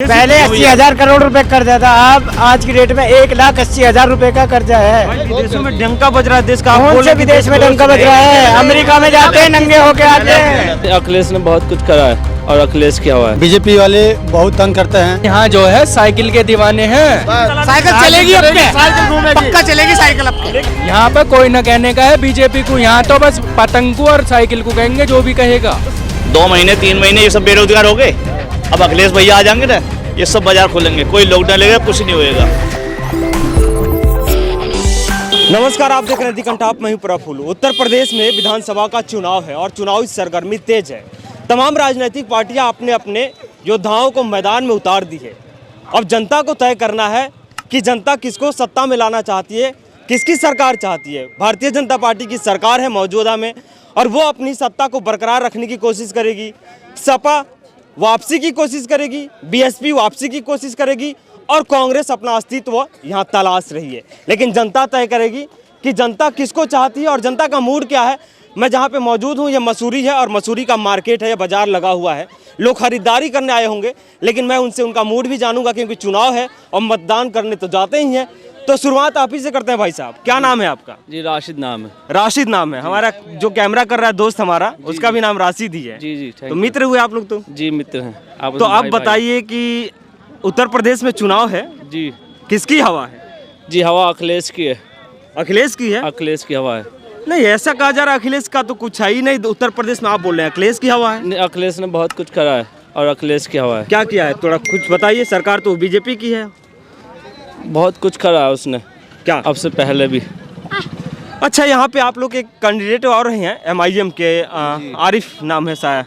पहले 80,000 करोड़ रुपए कर्जा था, अब आज की डेट में 1,80,000 रुपए का कर्जा है। विदेशों में डंका बज रहा है देश का। कौन से विदेश में डंका बज रहा है? अमेरिका में जाते हैं नंगे होके आते हैं। अखिलेश ने बहुत कुछ करा है और अखिलेश क्या हुआ है। बीजेपी वाले बहुत तंग करते हैं। यहाँ जो है साइकिल के दीवाने हैं। साइकिल चलेगी अब पे, पक्का चलेगी साइकिल अब पे। यहाँ पे कोई न कहने का है बीजेपी को, यहाँ तो बस पतंग को और साइकिल को कहेंगे जो भी कहेगा। 2 महीने 3 महीने ये सब बेरोजगार हो गए, अब अखिलेश भैया आ जाएंगे ना, ये सब बाजार खोलेंगे, कोई लॉकडाउन लगेगा, कुछ नहीं होएगा। नमस्कार, आप देख रहे हैं दी कंटाप, मैं हूं प्रफुल्ल। उत्तर प्रदेश में विधानसभा का चुनाव है और चुनावी सरगर्मी तेज है। तमाम राजनीतिक पार्टियां अपने अपने योद्धाओं को मैदान में उतार दी है। अब जनता को तय करना है कि जनता किसको सत्ता में लाना चाहती है, किसकी सरकार चाहती है। भारतीय जनता पार्टी की सरकार है मौजूदा में और वो अपनी सत्ता को बरकरार रखने की कोशिश करेगी। सपा वापसी की कोशिश करेगी, बीएसपी वापसी की कोशिश करेगी और कांग्रेस अपना अस्तित्व यहाँ तलाश रही है। लेकिन जनता तय करेगी कि जनता किसको चाहती है और जनता का मूड क्या है। मैं जहाँ पे मौजूद हूँ ये मसूरी है और मसूरी का मार्केट है, ये बाजार लगा हुआ है। लोग खरीदारी करने आए होंगे, लेकिन मैं उनसे उनका मूड भी जानूंगा क्योंकि चुनाव है और मतदान करने तो जाते ही हैं। तो शुरुआत आप ही से करते हैं। भाई साहब, क्या नाम है आपका? जी राशिद नाम है। राशिद नाम है। हमारा जो कैमरा कर रहा है दोस्त हमारा, उसका भी नाम राशिद ही है। जी जी, तो मित्र हुए आप लोग तो? जी मित्र हैं। तो आप बताइए कि उत्तर प्रदेश में चुनाव है जी, किसकी हवा है? जी हवा अखिलेश की है। अखिलेश की है? अखिलेश की हवा है। नहीं, ऐसा कहा जा रहा है अखिलेश का तो कुछ है ही नहीं उत्तर प्रदेश में, आप बोल रहे हैं अखिलेश की हवा है। नहीं, अखिलेश ने बहुत कुछ करा है और अखिलेश की हवा है। क्या किया है थोड़ा कुछ बताइए। सरकार तो बीजेपी की है। बहुत कुछ करा है उसने, क्या अब से पहले भी। अच्छा, यहाँ पे आप लोग एक कैंडिडेट और हैं MIM के, आरिफ नाम है शायद।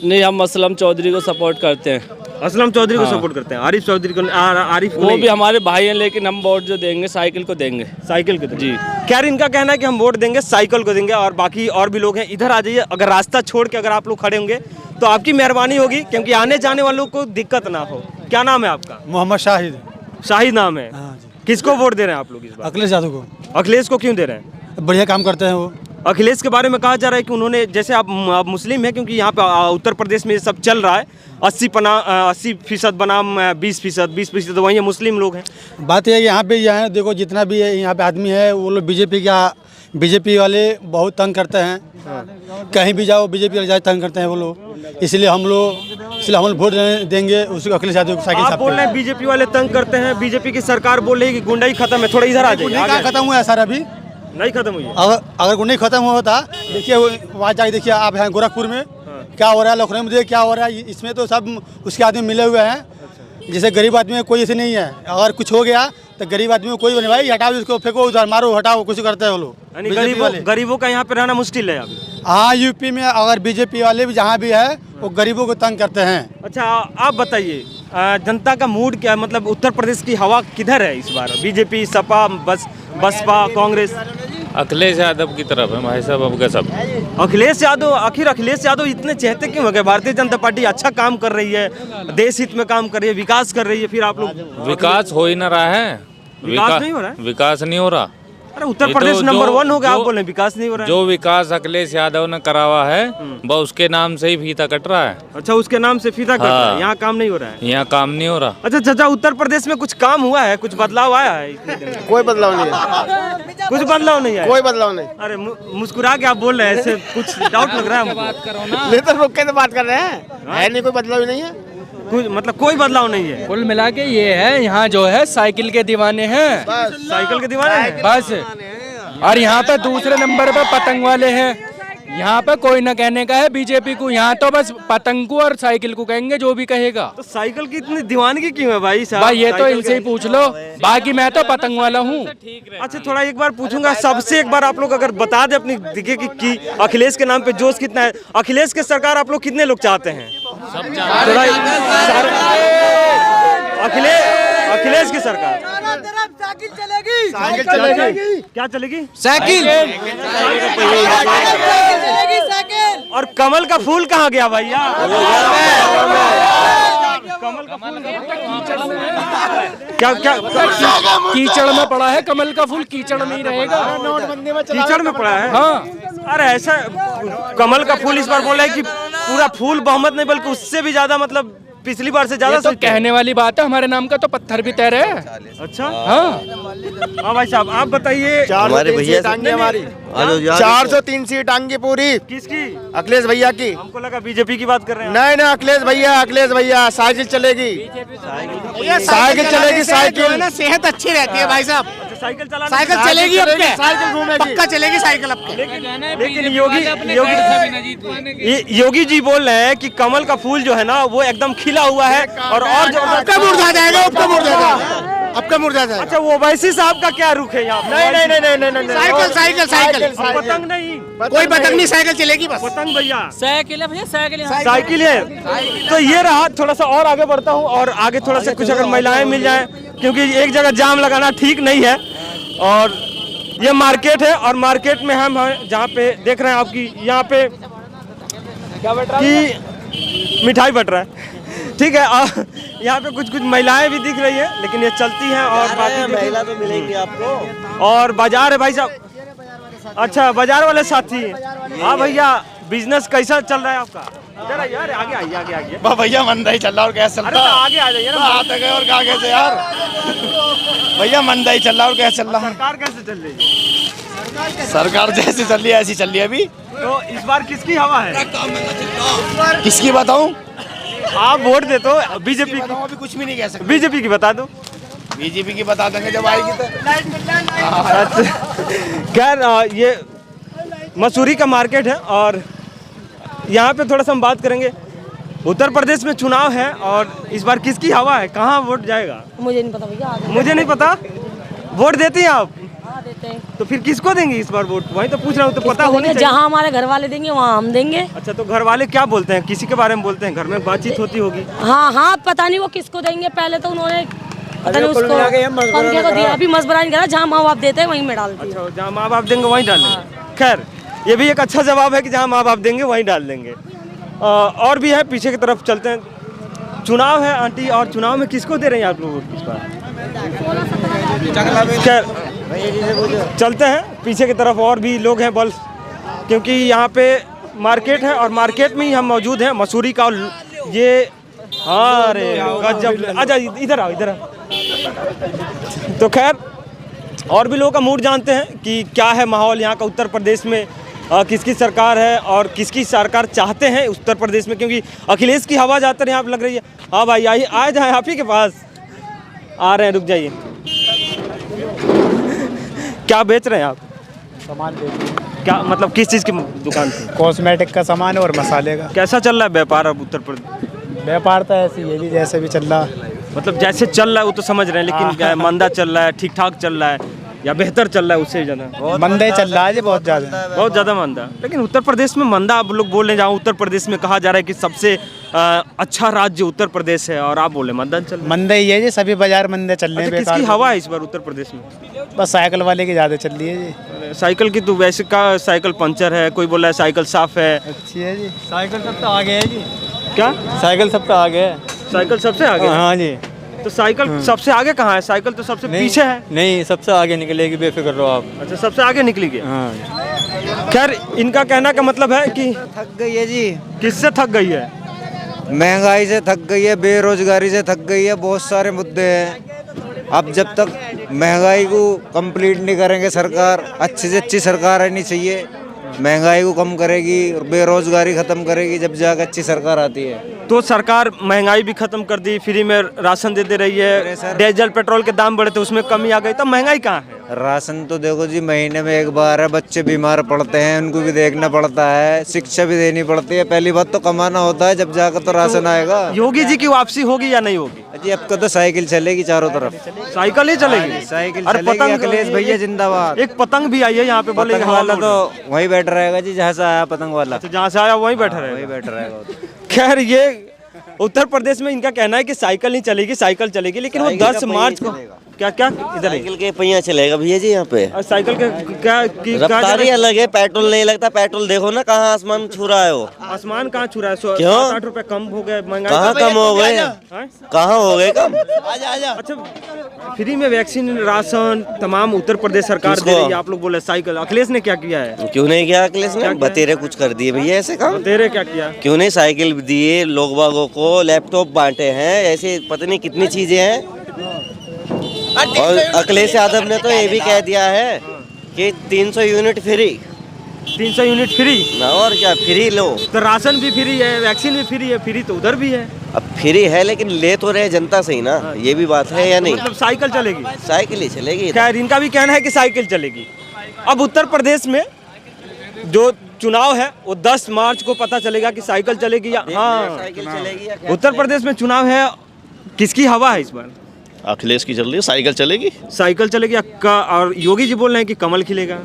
नहीं, हम असलम चौधरी को सपोर्ट करते हैं। असलम चौधरी को सपोर्ट करते हैं, आरिफ चौधरी को आरिफ को वो नहीं। भी हमारे भाई हैं, लेकिन हम वोट जो देंगे साइकिल को देंगे। साइकिल को जी। खैर, इनका कहना है कि हम वोट देंगे साइकिल को देंगे और बाकी और भी लोग हैं। इधर आ जाइए, अगर रास्ता छोड़ के अगर आप लोग खड़े होंगे तो आपकी मेहरबानी होगी क्योंकि आने जाने वालों को दिक्कत ना हो। क्या नाम है आपका? मोहम्मद शाहिद। शाहिद नाम है। हाँ जी। किसको वोट दे रहे हैं आप लोग इस बार? अखिलेश यादव को। अखिलेश को क्यों दे रहे हैं? बढ़िया काम करते हैं वो। अखिलेश के बारे में कहा जा रहा है कि उन्होंने, जैसे आप मुस्लिम हैं क्योंकि यहाँ पे उत्तर प्रदेश में ये सब चल रहा है, 80% बनाम 20%, 20% वहीं मुस्लिम लोग हैं। बात यह है कि यहाँ पे यहाँ देखो जितना भी है यहाँ पे आदमी है वो लोग बीजेपी वाले बहुत तंग करते हैं। कहीं भी जाओ बीजेपी वाले ज़्यादा तंग करते हैं वो लोग, इसलिए हम लोग वोट देंगे उसको, अखिलेश यादव को साइकिल। आप बोल रहे हैं बीजेपी वाले तंग करते हैं, बीजेपी की सरकार बोल रही है कि गुंडाई खत्म है। थोड़ा इधर आ जाइए। खत्म हुआ है सर, अभी नहीं खत्म हुई है। अगर गुंडाई खत्म हुआ होता, देखिए वहाँ जाके देखिए आप यहाँ गोरखपुर में क्या हो रहा है, लखनऊ में देखिए क्या हो रहा है। इसमें तो सब उसके आदमी मिले हुए हैं। जैसे गरीब आदमी में कोई ऐसे नहीं है, अगर कुछ हो गया तो गरीब आदमी को कोई नहीं, भाई हटाओ इसको, फेंको उधर, मारो, हटाओ, कुछ करते हैं वो लोग। गरीबों का यहाँ पे रहना मुश्किल है अभी। हाँ, यूपी में अगर बीजेपी वाले भी जहाँ भी है वो गरीबों को तंग करते हैं। अच्छा, आप बताइए जनता का मूड क्या है? मतलब उत्तर प्रदेश की हवा किधर है इस बार? बीजेपी, सपा, बसपा, कांग्रेस? अखिलेश यादव की तरफ है भाई साहब। अब सब अखिलेश यादव। आखिर अखिलेश यादव इतने चहते क्यों हो गए? भारतीय जनता पार्टी अच्छा काम कर रही है, देश हित में काम कर रही है, विकास कर रही है, फिर आप लोग? विकास हो ही ना रहा है। विकास नहीं हो रहा है? विकास नहीं हो रहा। अरे उत्तर प्रदेश नंबर 1 हो गया, आप बोले विकास नहीं हो रहा है। जो विकास अखिलेश यादव ने करा हुआ है वो उसके नाम से ही फीता कट रहा है। अच्छा, उसके नाम से फीता कट रहा है, यहाँ काम नहीं हो रहा है। यहाँ काम नहीं हो रहा। अच्छा चाचा, उत्तर प्रदेश में कुछ काम हुआ है, कुछ बदलाव आया है इतने दिन में? कोई बदलाव नहीं है। कुछ बदलाव नहीं है? कोई बदलाव नहीं। अरे मुस्कुरा के आप बोल रहे हैं, ऐसे कुछ डाउट लग रहा है हमको। नहीं तो रुक के तो बात कर रहे हैं, है नहीं, कोई बदलाव ही नहीं है। कुछ मतलब कोई बदलाव नहीं है। कुल मिला के ये है, यहाँ जो है साइकिल के दीवाने हैं। साइकिल के दीवाने हैं? बस। और यहाँ पे दूसरे नंबर पे पतंग वाले हैं। यहाँ पे कोई न कहने का है बीजेपी को, यहाँ तो बस पतंग को और साइकिल को कहेंगे जो भी कहेगा। तो साइकिल की इतनी दीवानगी क्यों है भाई साहब? भाई ये तो इनसे ही पूछ लो, बाकी मैं तो पतंग वाला हूँ। अच्छा, थोड़ा एक बार पूछूंगा सबसे, एक बार आप लोग अगर बता दे अपनी दिखे कि अखिलेश के नाम पे जोश कितना है। अखिलेश की सरकार आप लोग कितने लोग चाहते हैं? अखिलेश की सरकार। साइकिल चलेगी। क्या चलेगी? साइकिल। और कमल का फूल कहाँ गया भैया? कमल का फूल क्या कीचड़ में पड़ा है कमल का फूल, कीचड़ में ही रहेगा। कीचड़ में पड़ा है? हाँ। अरे ऐसा कमल का फूल इस बार बोल रहा है कि पूरा फूल बहुमत नहीं बल्कि उससे भी ज्यादा मतलब पिछली बार से ज्यादा ये तो सीटें हैं। कहने वाली बात है, हमारे नाम का तो पत्थर भी तैरे है। अच्छा हाँ हाँ भाई साहब आप बताइए हमारे भैया टांगे हमारी 403 सीट आएंगी पूरी। किसकी? अखिलेश भैया की। हमको लगा बीजेपी की बात कर रहे हैं। नहीं ना, अखिलेश भैया साइकिल चलेगी। साइकिल चलेगी, साइकिल। सेहत अच्छी रहती है भाई साहब। अच्छा, साइकिल चला साइकिल चलेगी अब के, साइकिल घूमेगी। पक्का चलेगी साइकिल अब के। लेकिन योगी जी बोल रहे हैं कि कमल का फूल जो है ना वो एकदम खिला हुआ है और जबरदस्त मुरझा जाएगा, अब का मुरझा जाएगा, अब का मुरझा जाएगा। अच्छा वो ओवैसी साहब का क्या रुख है यहाँ पे? नहीं। साइकिल पतंग नहीं, कोई पतंग नहीं, साइकिल चलेगी बस। पतंग भैया साइकिल है भैया, साइकिल है। तो ये रहा, थोड़ा सा और आगे बढ़ता हूँ और आगे थोड़ा सा कुछ अगर महिलाएं मिल जाएं, क्योंकि एक जगह जाम लगाना ठीक नहीं है। और ये मार्केट है और मार्केट में हम हैं जहाँ पे देख रहे हैं आपकी यहाँ पे क्या बट रहा है कि मिठाई बट रहा है। ठीक है, और यहाँ पे कुछ महिलाएं भी दिख रही है, लेकिन ये चलती हैं और बाकी महिला तो मिलेंगी आपको। और बाजार है भाई साहब। अच्छा बाजार वाले साथी। हाँ भैया, बिजनेस कैसा चल रहा है आपका? इधर आइए यार, आगे आइए। भैया मंदा ही चल रहा और कैसे अरे तो आगे आ जाइए ना। आते गए और आगे से यार। भैया मंदा ही चल रहा और कैसे चल रहा है? सरकार कैसे चल रही है? सरकार जैसी चल रही है ऐसी चल रही है अभी। तो इस बार किसकी हवा है? किसकी बताऊं? आप वोट दे तो बीजेपी की। अभी कुछ भी नहीं कह सकते। बीजेपी की बता दो। बीजेपी की बता देंगे जब आएगी तो। अच्छा, खैर ये मसूरी का मार्केट है और यहाँ पे थोड़ा सा हम बात करेंगे। उत्तर प्रदेश में चुनाव है और इस बार किसकी हवा है, कहाँ वोट जाएगा? मुझे नहीं पता भैया। मुझे नहीं पता। वोट देती हैं आप? हाँ देते हैं। तो फिर किसको देंगे इस बार वोट? वही तो पूछ रहा हूँ, तो पता होनी चाहिए। जहाँ हमारे घर वाले देंगे वहाँ हम देंगे। अच्छा, तो घर वाले क्या बोलते हैं? किसी के बारे में बोलते हैं? घर में बातचीत होती होगी। हाँ पता नहीं वो किसको देंगे। पहले तो उन्होंने पता नहीं उसको पंखे को दिया, अभी मसबरा नहीं करा। जहाँ माँ बाप देते हैं वहीं में डालते हैं। अच्छा, जहाँ माँ बाप देंगे वहीं डाल देंगे। खैर ये भी एक अच्छा जवाब है कि जहाँ माँ बाप देंगे वहीं डाल देंगे। और भी है, पीछे की तरफ चलते हैं। चुनाव है आंटी, और चुनाव में किसको दे रहे हैं आप लोग वोट इस बार? खैर चलते हैं पीछे की तरफ, और भी लोग हैं बल, क्योंकि यहाँ पे मार्केट है और मार्केट में ही हम मौजूद हैं मसूरी का। ये अरे गजब, आजा इधर आओ। तो खैर और भी लोगों का मूड जानते हैं कि क्या है माहौल यहाँ का उत्तर प्रदेश में, किसकी सरकार है और किसकी सरकार चाहते हैं उत्तर प्रदेश में, क्योंकि अखिलेश की हवा ज़्यादातर यहाँ पे लग रही है। हाँ भाई आए जाए आप ही के पास आ रहे हैं, रुक जाइए। क्या बेच रहे हैं आप? सामान बेच रहे हैं। क्या मतलब किस चीज़ की दुकान से? कॉस्मेटिक का सामान और मसाले का। कैसा चल रहा है व्यापार अब उत्तर प्रदेश? व्यापार तो ऐसे ही है जी, जैसे भी चल रहा। मतलब जैसे चल रहा है वो तो समझ रहे हैं, लेकिन क्या है, मंदा चल रहा है, ठीक ठाक चल रहा है या बेहतर चल रहा है उससे ज़्यादा? मंदा ही चल रहा है जी, बहुत ज़्यादा मंदा। लेकिन उत्तर प्रदेश में मंदा आप लोग बोल रहे हैं, जहाँ उत्तर प्रदेश में कहा जा रहा है कि सबसे अच्छा राज्य उत्तर प्रदेश है, और आप बोले मंदा चल रहा है। मंदा ही है जी, सभी बाजार मंदे चल रहे हैं। अच्छा, किसकी हवा है इस बार उत्तर प्रदेश में? बस साइकिल वाले की ज़्यादा चल रही है जी। साइकिल की तो वैसे का साइकिल पंचर है, कोई बोल रहा है साइकिल साफ है। अच्छी है जी, साइकिल सब तो आगे है जी। क्या साइकिल सब तो आगे है? साइकिल सबसे आगे? हाँ जी। तो साइकिल सबसे आगे कहाँ है? साइकिल तो सबसे पीछे है। नहीं, सबसे आगे निकलेगी, बेफिक्र रहो आप। अच्छा, सबसे आगे निकली गई। हाँ। खैर इनका कहना का मतलब है कि थक गई है जी, किससे थक गई है? महंगाई से थक गई है, बेरोजगारी से थक गई है, बहुत सारे मुद्दे हैं। अब जब तक महंगाई को कंप्लीट नहीं करेंगे सरकार, अच्छी से अच्छी सरकार आनी चाहिए, महंगाई को कम करेगी और बेरोजगारी खत्म करेगी, जब जाकर अच्छी सरकार आती है। तो सरकार महंगाई भी खत्म कर दी, फ्री में राशन दे रही है, डीजल पेट्रोल के दाम बढ़े थे उसमें कमी आ गई, तब महंगाई कहाँ है? राशन तो देखो जी महीने में एक बार है, बच्चे बीमार पड़ते हैं उनको भी देखना पड़ता है, शिक्षा भी देनी पड़ती है। पहली बात तो कमाना होता है, जब जाकर तो राशन आएगा। योगी जी की वापसी होगी या नहीं होगी? जी अब तो साइकिल चलेगी चारों तरफ, साइकिल ही चलेगी। साइकिल और चलेगी। पतंग, अखिलेश भैया जिंदाबाद। एक पतंग भी आई है यहाँ पे, बोले पतंग वाला तो वहीं बैठ रहेगा जी, जहाँ से आया पतंग वाला। तो जहाँ से आया वहीं बैठा वहीं रहेगा। बैठ रहेगा। खैर ये उत्तर प्रदेश में इनका कहना है कि साइकिल नहीं चलेगी, साइकिल चलेगी, लेकिन वो 10 मार्च को क्या क्या इधर है? साइकिल के पहिया चलेगा भैया जी यहाँ पे। और साइकिल के क्या रफ्तारी अलग है, पेट्रोल नहीं लगता। पेट्रोल देखो ना कहाँ आसमान छू रहा है वो। आसमान कहाँ छू रहा है? क्यों? 8 रुपए कम हो गए महंगाई। कहाँ कम हो गए? कहाँ हो गए कम? अच्छा, फ्री में वैक्सीन, राशन तमाम उत्तर प्रदेश सरकार दे रही है, आप लोग बोले साइकिल। अखिलेश ने क्या किया है? क्यों नहीं किया अखिलेश ने? बतेरे कुछ कर दिए भैया ऐसे काम। तेरे क्या किया? क्यों नहीं? साइकिल दिए लोग बागों को, लैपटॉप बांटे हैं, ऐसे पता नहीं कितनी चीजें हैं। और अखिलेश यादव ने तो ये भी कह दिया है कि 300 यूनिट फ्री। 300 यूनिट फ्री ना, और क्या फ्री लो। तो राशन भी फ्री है, वैक्सीन भी फ्री है, फ्री तो उधर भी है। अब फ्री है लेकिन ले तो रहे जनता सही ना, ये भी बात है या नहीं? मतलब साइकिल चलेगी? साइकिल ही चलेगी। खैर, इनका भी कहना है कि साइकिल चलेगी। अब उत्तर प्रदेश में जो चुनाव है वो 10 मार्च को पता चलेगा कि साइकिल चलेगी या साइकिल चलेगी या उत्तर प्रदेश में चुनाव है, किसकी हवा है इस बार? अखिलेश की चल रही है, साइकिल चलेगी। साइकिल चलेगी और योगी जी बोल रहे हैं कि कमल खिलेगा।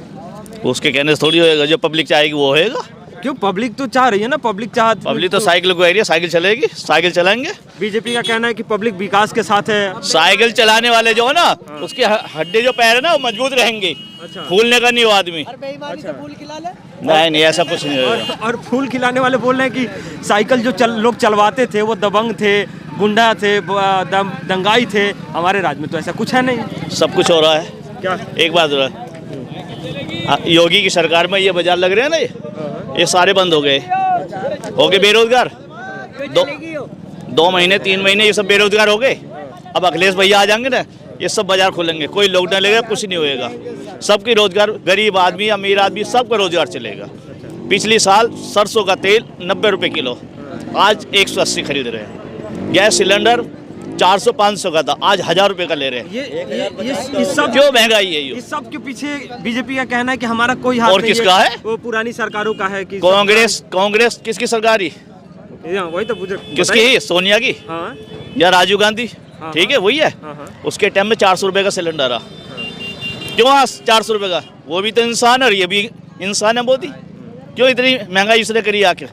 उसके कहने से थोड़ी होएगा, जो पब्लिक चाहेगी वो होएगा। क्यों? पब्लिक तो चाह रही है ना, पब्लिक तो साइकिल को एरिया, साइकिल चलेगी, साइकिल चलाएंगे। बीजेपी का कहना है कि पब्लिक विकास के साथ है। साइकिल चलाने वाले जो है ना, उसके हड्डी जो पैर है ना वो मजबूत रहेंगे। अच्छा। फूलने का नहीं वो आदमी। नहीं ऐसा कुछ नहीं होगा। और फूल खिलाने वाले बोल रहे हैं कि साइकिल जो लोग चलवाते थे वो दबंग थे, गुंडा थे, दंगाई थे। हमारे राज्य में तो ऐसा कुछ है नहीं। सब कुछ हो रहा है। क्या? एक बात हो रहा है, योगी की सरकार में ये बाजार लग रहे हैं ना, ये सारे बंद हो गए बेरोजगार। 2 महीने 3 महीने ये सब बेरोजगार हो गए। अब अखिलेश भैया आ जाएंगे ना, ये सब बाजार खोलेंगे, कोई लॉकडाउन लगेगा, कुछ नहीं होएगा। सबकी रोजगार, गरीब आदमी, अमीर आदमी, सबका रोजगार चलेगा। पिछले साल सरसों का तेल 90 रुपए किलो, आज 180 खरीद रहे हैं। गैस सिलेंडर 400-500 का था, आज 1000 रुपए का ले रहे हैं। ये सब क्यों महंगाई है? इस सब के पीछे बीजेपी का कहना है कि हमारा कोई हाथ और नहीं किसका है? वो पुरानी सरकारों का है कि कांग्रेस किसकी सरकार ही? वही तो किसकी? सोनिया की या राजीव गांधी? ठीक है, वही है। उसके टाइम में 400 रुपए का सिलेंडर रहा। क्यों 400 रुपए का? वो भी तो इंसान है और ये भी इंसान है मोदी। क्यों इतनी महंगाई इसने करी आके?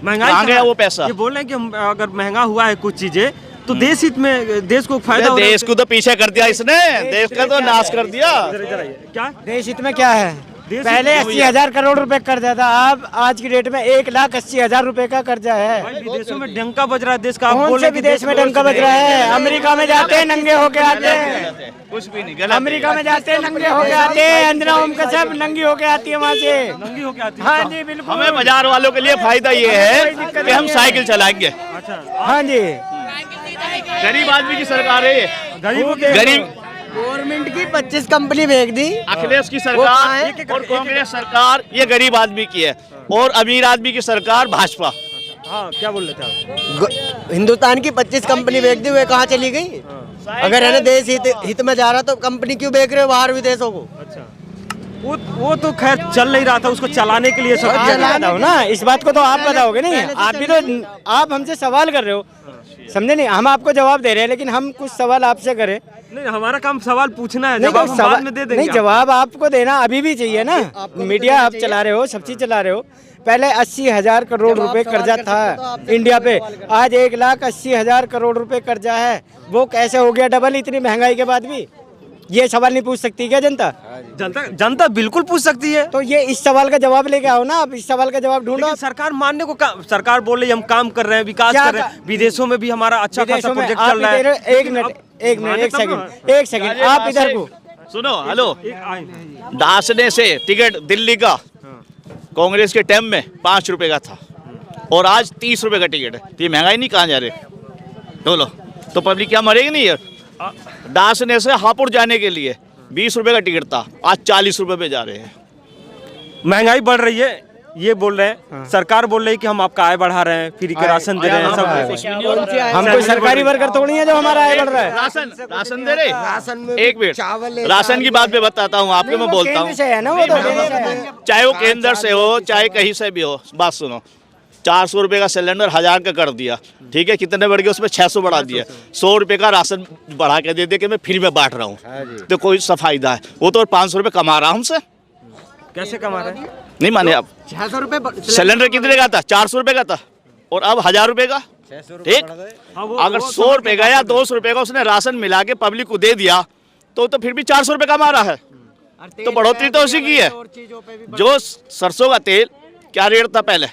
महंगाई कहाँ गया वो पैसा? ये बोल रहे हैं कि अगर महंगा हुआ है कुछ चीजें तो देश हित में, देश को फायदा हो। देश को तो पीछे कर दिया इसने, देश का तो नाश कर दिया। क्या देश हित में क्या है? पहले 80,000 करोड़ रुपए कर्जा था, अब आज की डेट में 1,80,000 रुपए का कर्जा है। विदेशों में डंका बज रहा है देश का। कौन से विदेश में डंका बज रहा है? अमेरिका में जाते हैं नंगे होके आते हैं, कुछ भी नहीं। अमेरिका में जाते हैं नंगे होके आते हैं, अंजना ओम कश्यप नंगी होके आती है वहाँ से, नंगी होके आती है। हाँ जी बिल्कुल। हमें बाजार वालों के लिए फायदा ये है कि हम साइकिल चलाएंगे। हाँ जी, गरीब आदमी की सरकार है ये। गरीब गवर्नमेंट की 25 कंपनी भेज दी अखिलेश की सरकार और कांग्रेस सरकार, ये गरीब आदमी की है। और अमीर आदमी की सरकार भाजपा। हाँ, क्या बोल रहे थे आप? हिंदुस्तान की 25 कंपनी बेच दी, वे कहाँ चली गई? अगर है ना देश हित में जा रहा तो कंपनी क्यों बेच रहे हो बाहर विदेशों को? अच्छा, वो तो खैर चल नहीं रहा था, उसको चलाने के लिए सब चलाना हो ना, इस बात को तो आप बताओगे नहीं। आप भी तो, आप हमसे सवाल कर रहे हो, समझे नहीं? हम आपको जवाब दे रहे हैं, लेकिन हम कुछ सवाल आपसे करें। नहीं, हमारा काम सवाल पूछना है, जवाब हम बाद में दे देंगे। नहीं, जवाब आपको देना अभी भी चाहिए ना। मीडिया आप चला रहे हो, सब चीज चला रहे हो। पहले 80,000 करोड़ रुपए कर्जा था इंडिया पे, आज 1,80,000 करोड़ रुपए कर्जा है। वो कैसे हो गया डबल इतनी महंगाई के बाद भी? ये सवाल नहीं पूछ सकती क्या जनता? जनता बिल्कुल पूछ सकती है। तो ये इस सवाल का जवाब लेके आओ ना, आप इस सवाल का जवाब ढूंढो। सरकार मानने को सरकार बोल रही है हम काम कर रहे हैं, विकास कर रहे हैं, विदेशों में भी हमारा अच्छा खासा प्रोजेक्ट चल रहा है। एक सेकंड आप इधर को सुनो। हेलो, दासने से टिकट दिल्ली का कांग्रेस के टाइम में 5 रुपए का था और आज 30 रुपए का टिकट है। तो ये महंगाई नहीं कहाँ जा रहे? बोलो तो पब्लिक क्या मरेगी नहीं यार? दासने से हापुड़ जाने के लिए 20 रुपए का टिकट था, आज 40 रुपए पे जा रहे हैं। महंगाई बढ़ रही है, ये बोल रहे हैं। सरकार बोल रही है कि हम आपका आय बढ़ा रहे हैं, फ्री के राशन दे रहे हैं, सब। हम कोई सरकारी वर्कर थोड़ी है जो हमारा आय बढ़ रहा है। राशन दे रहे। एक मिनट, राशन की बात में बताता हूँ आपको, मैं बोलता हूँ। चाहे वो केंद्र से हो, चाहे कहीं से भी हो, बात सुनो। 400 रुपए का सिलेंडर 1000 का कर दिया, ठीक है? कितने बढ़ गए? उसमें 600 बढ़ा दिया। 100 रुपए का राशन बढ़ा के दे दे के मैं फ्री में बांट रहा हूँ, तो कोई सा फायदा है? वो तो 500 रुपए कमा रहा हूँ हमसे। कैसे कमा रहे हैं? नहीं माने आप? 600 रुपए सिलेंडर कितने का था? 400 रुपए का था और अब 1000 रुपए का। ठीक, अगर 100 रुपए का या 200 रुपए का उसने राशन मिला के पब्लिक को दे दिया तो फिर भी 400 रुपये कमा रहा है, तो बढ़ोतरी तो उसी की है। जो सरसों का तेल क्या रेट था पहले,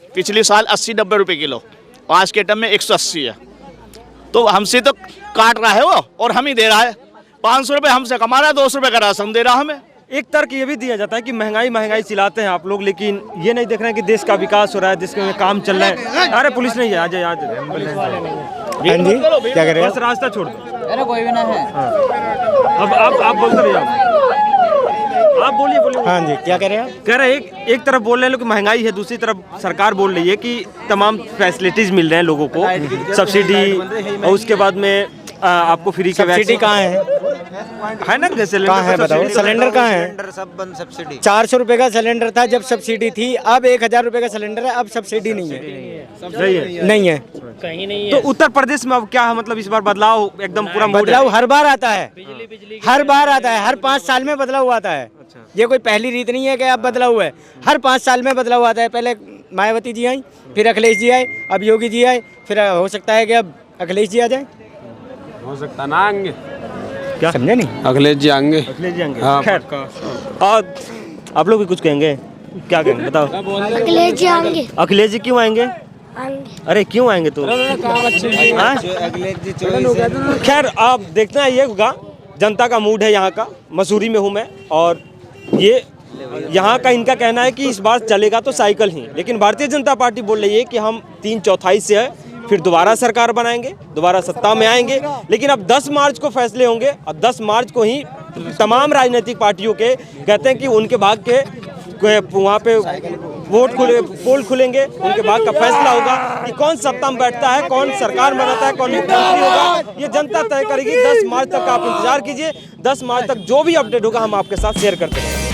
पिछले साल 80-90 रुपये किलो, आज के टाइम में 180 है। तो हमसे तो काट रहा है वो और हम ही दे रहा है। 500 रुपये हमसे कमा रहा है, 200 रुपये का राशन दे रहा हमें। एक तर्क ये भी दिया जाता है कि महंगाई चिल्लाते हैं आप लोग, लेकिन ये नहीं देख रहे हैं कि देश का विकास हो रहा है, देश में काम चल रहा है। अरे पुलिस नहीं है, आ जाए हाँ जी, क्या करें? बस रास्ता छोड़ दो। अरे कोई भी ना है। अब आप बोलते रहिए, आप बोलिए। हाँ जी, क्या कह रहे हैं आप? कह रहे हैं एक तरफ बोल रहे हैं लोग महंगाई है, दूसरी तरफ सरकार बोल रही है कि तमाम फैसिलिटीज मिल रहे हैं लोगों को, सब्सिडी, और उसके बाद में आपको फ्री का सब्सिडी कहाँ है ना? सिलेंडर कहाँ है बताओ? सिलेंडर कहाँ है? सब बंद सब्सिडी। 400 रुपए का सिलेंडर था जब सब्सिडी थी, अब 1000 रुपए का सिलेंडर है, अब सब्सिडी नहीं है। नहीं है कहीं नहीं तो उत्तर प्रदेश में अब क्या है, मतलब इस बार बदलाव एकदम पूरा बदलाव हर बार आता है, हर बार आता है, हर 5 साल में बदलाव आता है। ये कोई पहली रीत नहीं है कि अब बदलाव है, हर 5 साल में बदलाव आता है। पहले मायावती जी आई, फिर अखिलेश जी आए, अब योगी जी आए, फिर हो सकता है कि अब अखिलेश जी आ जाए, हो सकता ना आएंगे, क्या समझे नहीं? अखिलेश जी आएंगे। हाँ, खैर और आप लोग भी कुछ कहेंगे, क्या कहेंगे बताओ? अखिलेश जी आएंगे। अखिलेश जी क्यों आएंगे? अरे क्यों आएंगे तो? खैर आप देखना ये होगा, जनता का मूड है यहाँ का। मसूरी में हूँ मैं, और ये यहाँ का इनका कहना है कि इस बार चलेगा तो साइकिल ही, लेकिन भारतीय जनता पार्टी बोल रही है कि हम 3/4 से है, फिर दोबारा सरकार बनाएंगे, दोबारा सत्ता में आएंगे। लेकिन अब 10 मार्च को फैसले होंगे, अब 10 मार्च को ही तमाम राजनीतिक पार्टियों के कहते हैं कि उनके भाग के वहाँ पे पोल खुलेंगे, उनके भाग का फैसला होगा कि कौन सत्ता में बैठता है, कौन सरकार बनाता है, कौन मुख्यमंत्री होगा, ये जनता तय करेगी। 10 मार्च तक आप इंतजार कीजिए। 10 मार्च तक जो भी अपडेट होगा हम आपके साथ शेयर करते हैं।